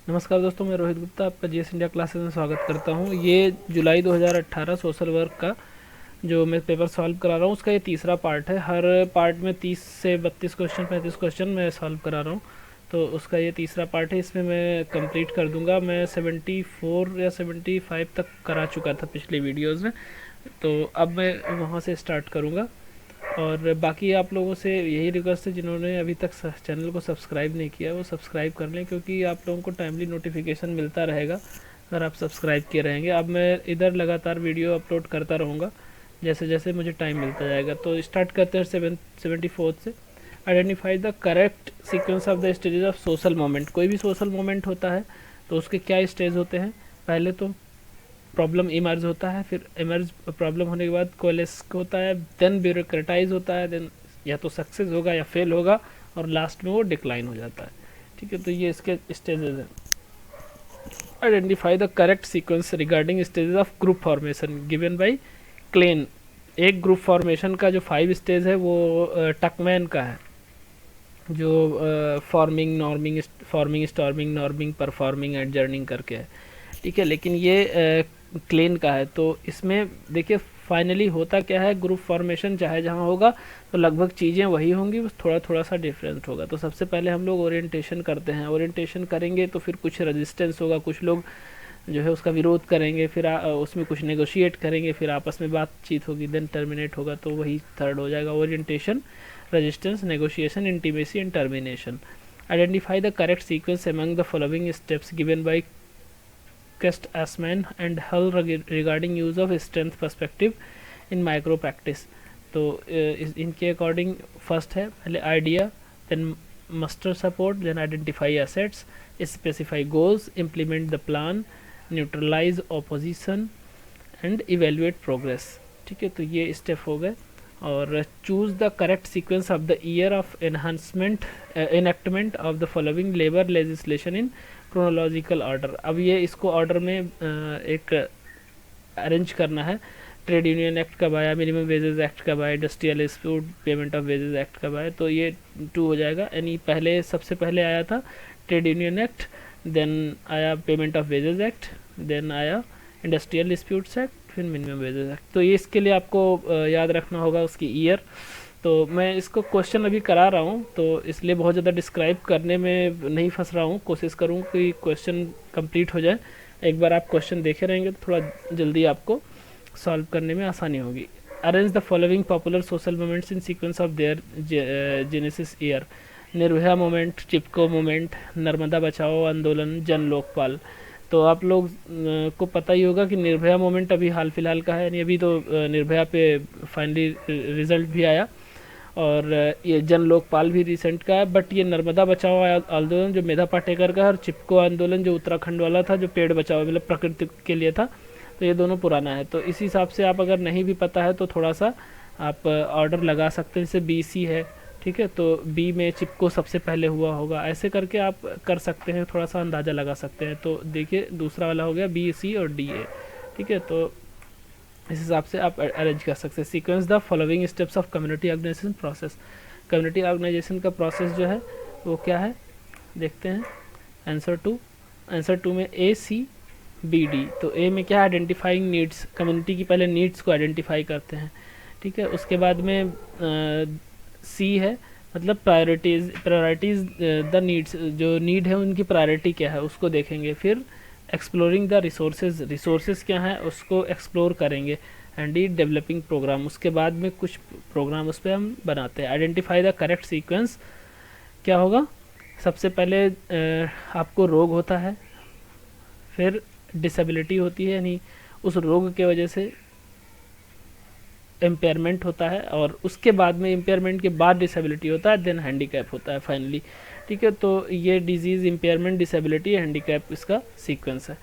नमस्कार दोस्तों, मैं रोहित गुप्ता आपका जीएस इंडिया क्लासेस में स्वागत करता हूँ। ये जुलाई 2018 सोशल वर्क का जो मैं पेपर सॉल्व करा रहा हूँ उसका ये तीसरा पार्ट है। हर पार्ट में 30 से 32 क्वेश्चन 35 क्वेश्चन मैं सॉल्व करा रहा हूँ, तो उसका ये तीसरा पार्ट है। इसमें मैं कंप्लीट कर दूंगा। मैं 74 या 75 तक करा चुका था पिछले वीडियोज़ में, तो अब मैं वहाँ से स्टार्ट करूँगा। और बाकी आप लोगों से यही रिक्वेस्ट है, जिन्होंने अभी तक चैनल को सब्सक्राइब नहीं किया वो सब्सक्राइब कर लें, क्योंकि आप लोगों को टाइमली नोटिफिकेशन मिलता रहेगा अगर आप सब्सक्राइब किए रहेंगे। अब मैं इधर लगातार वीडियो अपलोड करता रहूँगा जैसे जैसे मुझे टाइम मिलता जाएगा। तो स्टार्ट करते हैं 74 से। Identify the correct sequence of the stages of social moment. कोई भी सोशल मोमेंट होता है तो उसके क्या स्टेज होते हैं। पहले तो प्रॉब्लम इमर्ज होता है, फिर इमर्ज प्रॉब्लम होने के बाद कोलेस्क होता है, देन ब्यूरोक्रेटाइज होता है, देन या तो सक्सेस होगा या फेल होगा, और लास्ट में वो डिक्लाइन हो जाता है। ठीक है, तो ये इसके स्टेजेस हैं। Identify the correct sequence regarding stages of group formation given by Klein. एक ग्रुप फॉर्मेशन का जो 5 स्टेज है वो टकमैन का है, जो forming, norming, forming, storming, norming, performing, एडजर्निंग करके है। ठीक है, लेकिन ये क्लेन का है। तो इसमें देखिए फाइनली होता क्या है, ग्रुप फॉर्मेशन चाहे जहाँ होगा तो लगभग चीज़ें वही होंगी, बस थोड़ा थोड़ा सा डिफरेंट होगा। तो सबसे पहले हम लोग ओरिएंटेशन करते हैं। ओरिएंटेशन करेंगे तो फिर कुछ रेजिस्टेंस होगा, कुछ लोग जो है उसका विरोध करेंगे, फिर उसमें कुछ नेगोशिएट करेंगे, फिर आपस में बातचीत होगी, देन टर्मिनेट होगा। तो वही थर्ड हो जाएगा, orientation, resistance, negotiation, intimacy and termination. Identify the correct sequence among the following steps given by Kest Assman and Hull regarding use of strength perspective in micro practice। तो इनके according first है पहले idea, then muster support, then identify assets, specify goals, implement the plan, neutralise opposition and evaluate progress. ठीक है, तो ये step हो गए। और choose the correct sequence of the year of enhancement enactment of the following labour legislation in chronological order. अब ये इसको ऑर्डर में एक अरेंज करना है। ट्रेड यूनियन एक्ट कब आया, मिनिमम वेजेस एक्ट कब आया, industrial dispute payment of wages act कब आया, तो ये 2 हो जाएगा। यानी पहले सबसे पहले आया था ट्रेड यूनियन एक्ट, देन आया payment of wages act, then आया इंडस्ट्रियल डिस्प्यूट्स एक्ट, फिर मिनिमम वेजेस एक्ट। तो ये इसके लिए आपको याद रखना होगा उसकी ईयर। तो मैं इसको क्वेश्चन अभी करा रहा हूँ, तो इसलिए बहुत ज़्यादा डिस्क्राइब करने में नहीं फंस रहा हूँ। कोशिश करूँ कि क्वेश्चन कंप्लीट हो जाए। एक बार आप क्वेश्चन देखे रहेंगे तो थोड़ा जल्दी आपको सॉल्व करने में आसानी होगी। Arrange the following popular social movements in sequence of their genesis year. Nirbhaya movement, Chipko movement, Narmada बचाओ आंदोलन, जन लोकपाल। तो आप लोग को पता ही होगा कि निर्भया मूवमेंट अभी हाल फिलहाल का है, यानी अभी तो निर्भया पे फाइनली रिजल्ट भी आया, और ये जन लोकपाल भी रिसेंट का है। बट ये नर्मदा बचाओ आंदोलन जो मेधा पाटेकर का है, और चिपको आंदोलन जो उत्तराखंड वाला था, जो पेड़ बचाओ मतलब प्रकृति के लिए था, तो ये दोनों पुराना है। तो इस हिसाब से आप अगर नहीं भी पता है तो थोड़ा सा आप ऑर्डर लगा सकते हैं। जैसे BC है, ठीक है, तो बी में चिपको सबसे पहले हुआ होगा, ऐसे करके आप कर सकते हैं, थोड़ा सा अंदाज़ा लगा सकते हैं। तो देखिए दूसरा वाला हो गया BC और DA। ठीक है, तो इस हिसाब से आप अरेंज कर सकते हैं। Sequence the following steps of community organisation process. Community organisation का प्रोसेस जो है वो क्या है देखते हैं। आंसर टू में ACBD। तो ए में क्या है, आइडेंटिफाइंग नीड्स। कम्युनिटी की पहले नीड्स को आइडेंटिफाई करते हैं। ठीक है, उसके बाद में C है, मतलब प्रायोरिटीज़ द नीड्स, जो नीड है उनकी प्रायोरिटी क्या है उसको देखेंगे। फिर एक्सप्लोरिंग द रिसोर्सेज क्या है उसको एक्सप्लोर करेंगे। एंड ई डेवलपिंग प्रोग्राम, उसके बाद में कुछ प्रोग्राम उस पर हम बनाते हैं। आइडेंटिफाई द करेक्ट सीक्वेंस क्या होगा, सबसे पहले आपको रोग होता है, फिर डिसेबिलिटी होती है, यानी उस रोग के वजह से इम्पेयरमेंट होता है, और उसके बाद में इम्पेयरमेंट के बाद डिसेबिलिटी होता है, देन हैंडीकैप होता है फाइनली। ठीक है, तो ये डिजीज़, इम्पेयरमेंट, डिसेबिलिटी, हैंडीकैप इसका सीक्वेंस है।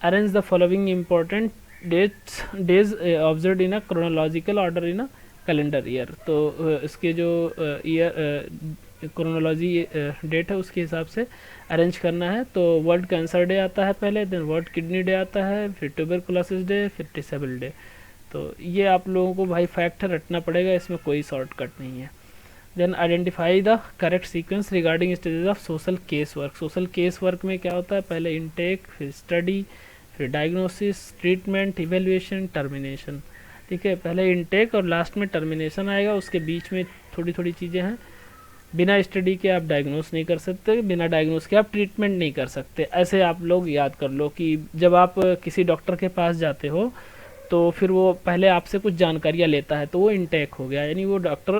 Arrange the following important days observe in a chronological order in a calendar year. तो इसके जो ईयर क्रोनोलॉजी डेट है उसके हिसाब से अरेंज करना है। तो वर्ल्ड कैंसर डे आता है पहले, देन वर्ल्ड किडनी डे आता है, फिर ट्यूबरकुलोसिस डे, फिर डिसेबल डे। तो ये आप लोगों को भाई फैक्ट रटना पड़ेगा, इसमें कोई शॉर्टकट नहीं है। Then identify the correct sequence regarding stages of social case work. Social case work में क्या होता है, पहले इनटेक, फिर स्टडी, फिर डायग्नोसिस, ट्रीटमेंट, इवेल्युएशन, टर्मिनेशन। ठीक है, पहले इनटेक और लास्ट में टर्मिनेशन आएगा, उसके बीच में थोड़ी थोड़ी चीज़ें हैं। बिना स्टडी के आप डायग्नोस नहीं कर सकते, बिना डायग्नोस के आप ट्रीटमेंट नहीं कर सकते। ऐसे आप लोग याद कर लो कि जब आप किसी डॉक्टर के पास जाते हो तो फिर वो पहले आपसे कुछ जानकारियाँ लेता है, तो वो इनटेक हो गया, यानी वो डॉक्टर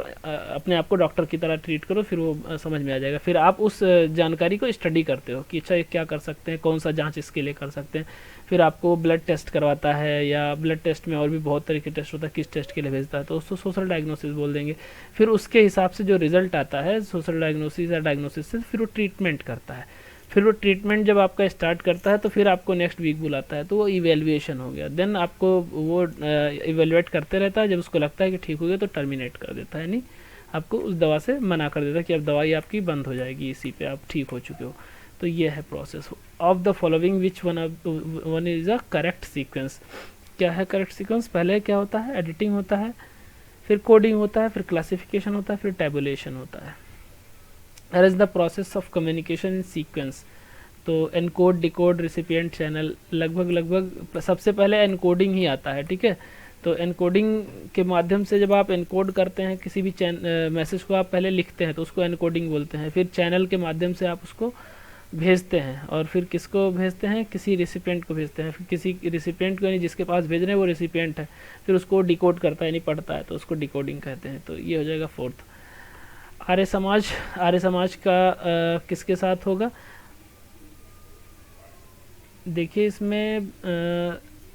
अपने आप को डॉक्टर की तरह ट्रीट करो, फिर वो समझ में आ जाएगा। फिर आप उस जानकारी को स्टडी करते हो कि अच्छा ये क्या कर सकते हैं, कौन सा जांच इसके लिए कर सकते हैं। फिर आपको ब्लड टेस्ट करवाता है, या ब्लड टेस्ट में और भी बहुत तरह के टेस्ट होता है, किस टेस्ट के लिए भेजता है, तो उसको सोशल डायग्नोसिस बोल देंगे। फिर उसके हिसाब से जो रिजल्ट आता है सोशल डायग्नोसिस या डायग्नोसिस से, फिर वो ट्रीटमेंट करता है। फिर वो ट्रीटमेंट जब आपका स्टार्ट करता है तो फिर आपको नेक्स्ट वीक बुलाता है, तो वो इवेल्युएशन हो गया। देन आपको वो इवेल्युएट करते रहता है, जब उसको लगता है कि ठीक हो गया तो टर्मिनेट कर देता है, नहीं आपको उस दवा से मना कर देता है कि अब दवाई आपकी बंद हो जाएगी, इसी पे आप ठीक हो चुके हो। तो ये है process of the following which one is a correct sequence. क्या है करेक्ट सीक्वेंस? पहले क्या होता है, एडिटिंग होता है, फिर कोडिंग होता है, फिर क्लासिफिकेशन होता है, फिर टेबुलेशन होता है। That is the process of communication in sequence. तो एनकोड, डिकोड, रिसिपिएंट, चैनल, लगभग सबसे पहले एनकोडिंग ही आता है। ठीक है, तो एनकोडिंग के माध्यम से जब आप एनकोड करते हैं किसी भी मैसेज को, आप पहले लिखते हैं तो उसको एनकोडिंग बोलते हैं। फिर चैनल के माध्यम से आप उसको भेजते हैं, और फिर किसको भेजते हैं, किसी रिसिपिएंट को भेजते हैं। फिर किसी रिसिपिएंट को, यानी जिसके पास भेज रहे हैं वो रिसिपिएंट है, फिर उसको डिकोड करता है, यानी पढ़ता है, तो उसको डिकोडिंग कहते हैं। तो ये हो जाएगा फोर्थ। आर्य समाज, आर्य समाज का किसके साथ होगा, देखिए इसमें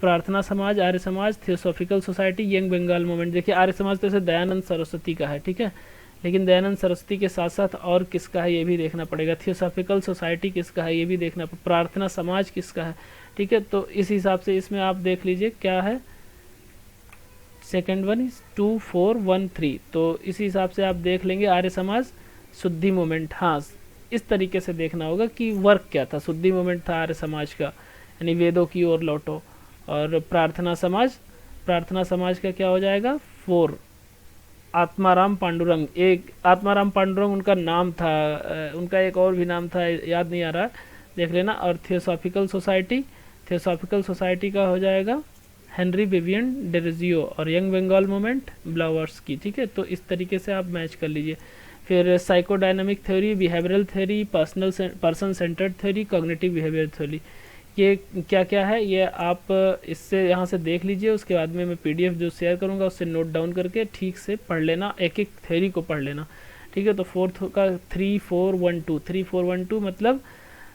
प्रार्थना Samaj, Arya Samaj, theosophical society, young Bengal movement. देखिए आर्य समाज तो जैसे दयानंद सरस्वती का है, ठीक है, लेकिन दयानंद सरस्वती के साथ साथ और किसका है ये भी देखना पड़ेगा। थियोसॉफिकल सोसाइटी किसका है ये भी देखना, प्रार्थना समाज किसका है। ठीक है, तो इस हिसाब से इसमें आप देख लीजिए क्या है, सेकेंड वन इज 2413। तो इस हिसाब से आप देख लेंगे आर्य समाज, शुद्धि मूवमेंट। हाँ, इस तरीके से देखना होगा कि वर्क क्या था। शुद्धि मूवमेंट था आर्य समाज का, यानी वेदों की ओर लौटो। और प्रार्थना समाज, प्रार्थना समाज का क्या हो जाएगा, 4 आत्माराम पांडुरंग। एक आत्माराम पांडुरंग उनका नाम था, उनका एक और भी नाम था, याद नहीं आ रहा, देख लेना। और थियोसॉफिकल सोसाइटी, थियोसॉफिकल सोसाइटी का हो जाएगा हेनरी विवियन डेरेजियो। और यंग बंगाल मूवमेंट ब्लावर्सकी। ठीक है, तो इस तरीके से आप मैच कर लीजिए। फिर psychodynamic theory, behavioural theory, person centred theory, cognitive behaviour theory, ये क्या क्या है ये आप इससे यहाँ से देख लीजिए। उसके बाद में मैं पीडीएफ जो शेयर करूँगा उससे नोट डाउन करके ठीक से पढ़ लेना, एक एक थ्योरी को पढ़ लेना। ठीक है, तो फोर्थ का 3412, 3412 मतलब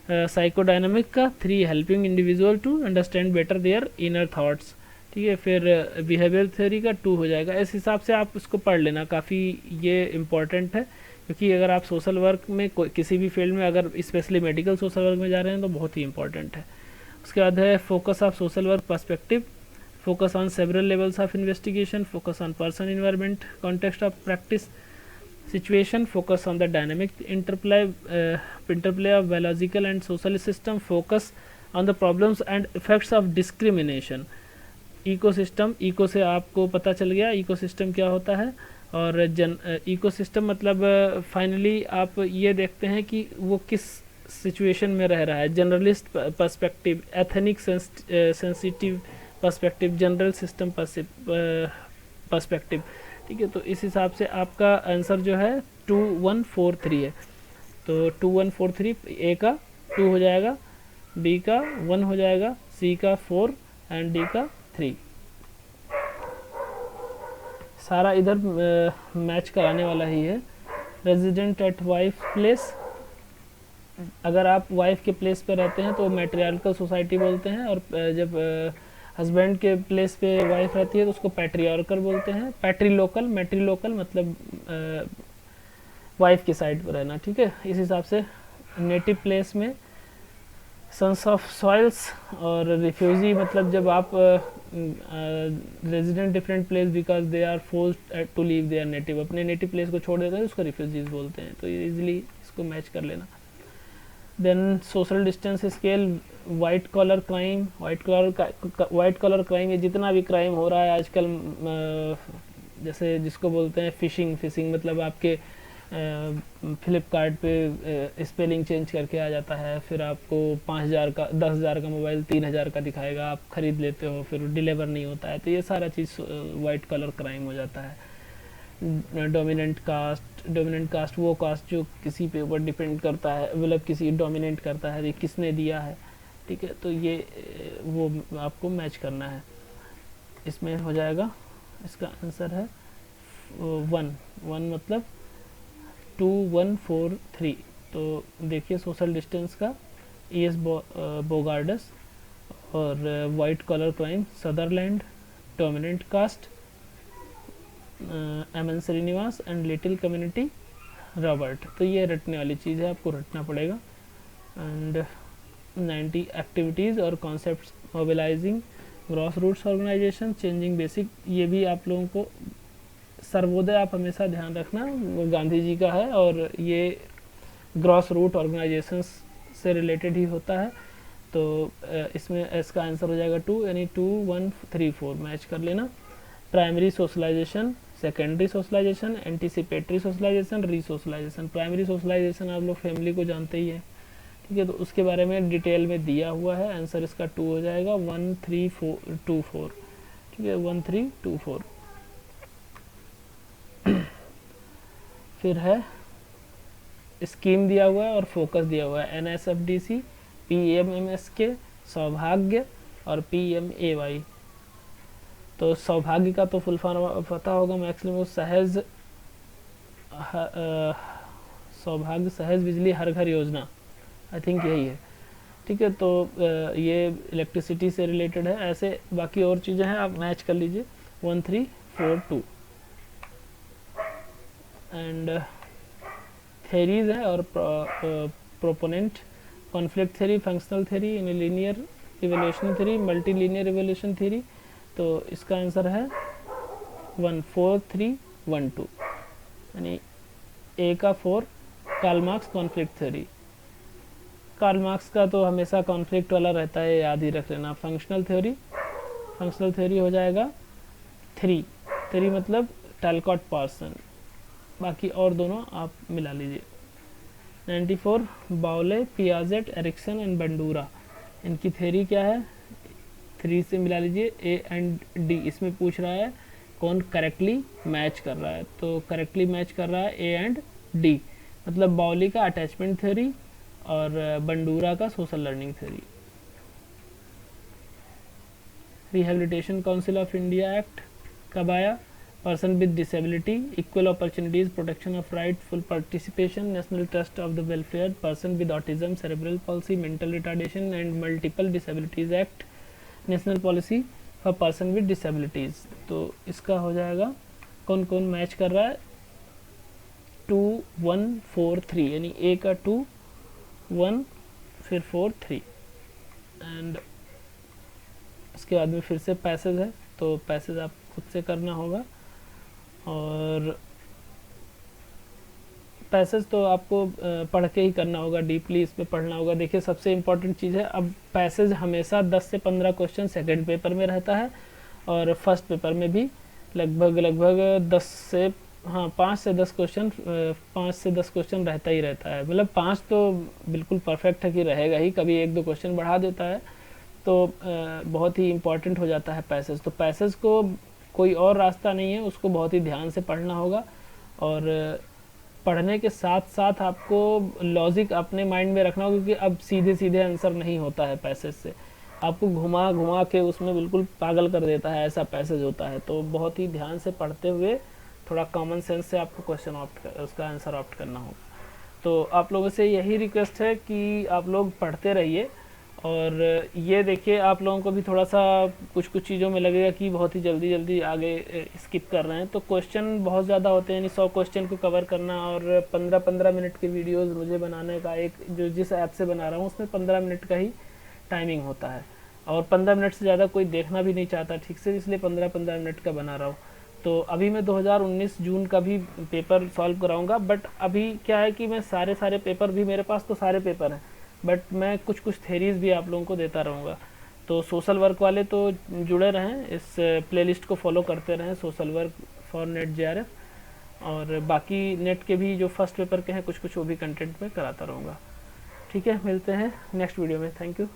साइकोडायनामिक का 3 helping individual to understand better their inner thoughts. ठीक है, फिर बिहेवियर थ्योरी का 2 हो जाएगा। इस हिसाब से आप इसको पढ़ लेना, काफ़ी ये इम्पॉर्टेंट है, क्योंकि अगर आप सोशल वर्क में किसी भी फील्ड में, अगर स्पेशली मेडिकल सोशल वर्क में जा रहे हैं तो बहुत ही इंपॉर्टेंट है। उसके बाद है focus of social work perspective, focus on several levels of investigation, focus on person environment context of practice situation, focus on the dynamic interplay of biological and social system, focus on the problems and effects of discrimination, ecosystem, eco से आपको पता चल गया ecosystem क्या होता है। और ecosystem मतलब फाइनली आप ये देखते हैं कि वो किस सिचुएशन में रह रहा है, generalist perspective, ethnic sensitive perspective, general system perspective. ठीक है, तो इस हिसाब से आपका आंसर जो है 2143 है। तो 2143, ए का 2 हो जाएगा, बी का 1 हो जाएगा, सी का 4 एंड डी का 3। सारा इधर मैच कराने वाला ही है। रेजिडेंट एट वाइफ प्लेस, अगर आप वाइफ के प्लेस पे रहते हैं तो मैट्रियार्कल सोसाइटी बोलते हैं, और जब हस्बैंड के प्लेस पे वाइफ रहती है तो उसको पैट्रियार्कल बोलते हैं। पैट्रीलोकल, मैट्रीलोकल मतलब वाइफ की साइड पर रहना। ठीक है, इस हिसाब से नेटिव प्लेस में सन्स ऑफ सॉइल्स, और रिफ्यूजी मतलब जब आप resident different place because they are forced to leave their native, अपने नेटिव प्लेस को छोड़ देते हैं तो उसको रिफ्यूजीज बोलते हैं। तो इजीली इसको मैच कर लेना। Then social distance scale, white collar crime, white collar crime, ये जितना भी क्राइम हो रहा है आजकल, जैसे जिसको बोलते हैं फिशिंग, फिशिंग मतलब आपके फ्लिपकार्ट पे स्पेलिंग चेंज करके आ जाता है, फिर आपको 5,000 का 10,000 का मोबाइल 3,000 का दिखाएगा, आप ख़रीद लेते हो, फिर डिलीवर नहीं होता है, तो ये सारा चीज़ वाइट कलर क्राइम हो जाता है। डोमिनेंट कास्ट वो कास्ट जो किसी पे ऊपर डिपेंड करता है, मतलब किसी डोमिनेंट करता है, ये किसने दिया है, ठीक है, तो ये वो आपको मैच करना है। इसमें हो जाएगा, इसका आंसर है 1 मतलब 2143। तो देखिए सोशल डिस्टेंस का ES बोगार्डस, और white collar crime Sutherland, dominant caste MN Srinivas, and little community Robert. तो ये रटने वाली चीज़ है, आपको रटना पड़ेगा। एंड 90 एक्टिविटीज़ और concepts mobilising grass roots organisation changing basic, ये भी आप लोगों को सर्वोदय आप हमेशा ध्यान रखना, वो गांधी जी का है और ये ग्रॉस रूट ऑर्गेनाइजेशंस से रिलेटेड ही होता है। तो इसमें इसका आंसर हो जाएगा 2, यानी 2 1 3 4 मैच कर लेना। Primary socialization, secondary socialization, anticipatory socialization, resocialization. Primary socialization आप लोग फैमिली को जानते ही हैं, ठीक है, तो उसके बारे में डिटेल में दिया हुआ है। आंसर इसका 2 हो जाएगा, 1 3 2 4, ठीक है, 1 3 2 4। फिर है स्कीम दिया हुआ है और फोकस दिया हुआ है, NSFDC, PMMSK, सौभाग्य और PMAY। तो सौभाग्य का तो फुल फॉर्म पता होगा मैक्सिमम, सहज सौभाग्य सहज बिजली हर घर योजना, आई थिंक यही है, ठीक है। तो ये इलेक्ट्रिसिटी से रिलेटेड है। ऐसे बाकी और चीज़ें हैं, आप मैच कर लीजिए। 1 3 4 2 एंड थेरीज है और proponent, conflict theory, functional theory, linear evolution theory, multi linear evolution theory. तो इसका आंसर है 1 4 3 1 2, यानी ए का 4 Karl Marx conflict theory. Karl Marx का तो हमेशा कॉन्फ्लिक्ट वाला रहता है, याद ही रख लेना। फंक्शनल थ्योरी हो जाएगा 3 मतलब टैलकॉट पार्सन, बाकी और दोनों आप मिला लीजिए। 94 बाउले, पियाजेट, एरिक्सन एंड बंडूरा, इनकी थ्योरी क्या है, 3 से मिला लीजिए। ए एंड डी इसमें पूछ रहा है कौन करेक्टली मैच कर रहा है, तो करेक्टली मैच कर रहा है ए एंड डी, मतलब बाउली का अटैचमेंट थ्योरी और बंडूरा का social learning theory. Rehabilitation council of India act कब आया, person with disability, equal opportunities, protection of right, full participation, national trust of the welfare, person with autism, cerebral palsy, mental retardation and multiple disabilities act, national policy for person with disabilities. तो इसका हो जाएगा कौन कौन match कर रहा है, 2 1 4 3, यानी ए का 2 1 फिर 4 3। एंड इसके बाद में फिर से पैसेज है, तो पैसेज आप खुद से करना होगा, और पैसेज तो आपको पढ़ के ही करना होगा, डीपली इसमें पढ़ना होगा। देखिए सबसे इम्पॉर्टेंट चीज़ है, अब पैसेज हमेशा 10 से 15 क्वेश्चन सेकंड पेपर में रहता है, और फर्स्ट पेपर में भी लगभग 5 से 10 क्वेश्चन रहता ही रहता है। मतलब 5 तो बिल्कुल परफेक्ट है कि रहेगा ही, कभी 1-2 क्वेश्चन बढ़ा देता है, तो बहुत ही इम्पॉर्टेंट हो जाता है पैसेज। तो पैसेज को कोई और रास्ता नहीं है, उसको बहुत ही ध्यान से पढ़ना होगा, और पढ़ने के साथ साथ आपको लॉजिक अपने माइंड में रखना होगा, क्योंकि अब सीधे सीधे आंसर नहीं होता है पैसेज से, आपको घुमा घुमा के उसमें बिल्कुल पागल कर देता है, ऐसा पैसेज होता है। तो बहुत ही ध्यान से पढ़ते हुए थोड़ा कॉमन सेंस से आपको उसका आंसर ऑप्ट करना होगा। तो आप लोगों से यही रिक्वेस्ट है कि आप लोग पढ़ते रहिए, और ये देखिए आप लोगों को भी थोड़ा सा कुछ चीज़ों में लगेगा कि बहुत ही जल्दी आगे स्किप कर रहे हैं, तो क्वेश्चन बहुत ज़्यादा होते हैं, यानी 100 क्वेश्चन को कवर करना, और 15-15 मिनट के वीडियोस मुझे बनाने का, एक जो जिस ऐप से बना रहा हूँ उसमें 15 मिनट का ही टाइमिंग होता है, और 15 मिनट से ज़्यादा कोई देखना भी नहीं चाहता ठीक से, इसलिए 15-15 मिनट का बना रहा हूँ। तो अभी मैं 2019 जून का भी पेपर सॉल्व कराऊँगा, बट अभी क्या है कि मैं सारे पेपर भी, मेरे पास तो सारे पेपर हैं, बट मैं कुछ थेरीज भी आप लोगों को देता रहूँगा। तो सोशल वर्क वाले तो जुड़े रहें, इस प्लेलिस्ट को फॉलो करते रहें, social work for net JRF, और बाकी नेट के भी जो फर्स्ट पेपर के हैं कुछ कुछ वो भी कंटेंट में कराता रहूँगा। ठीक है, मिलते हैं नेक्स्ट वीडियो में। Thank you.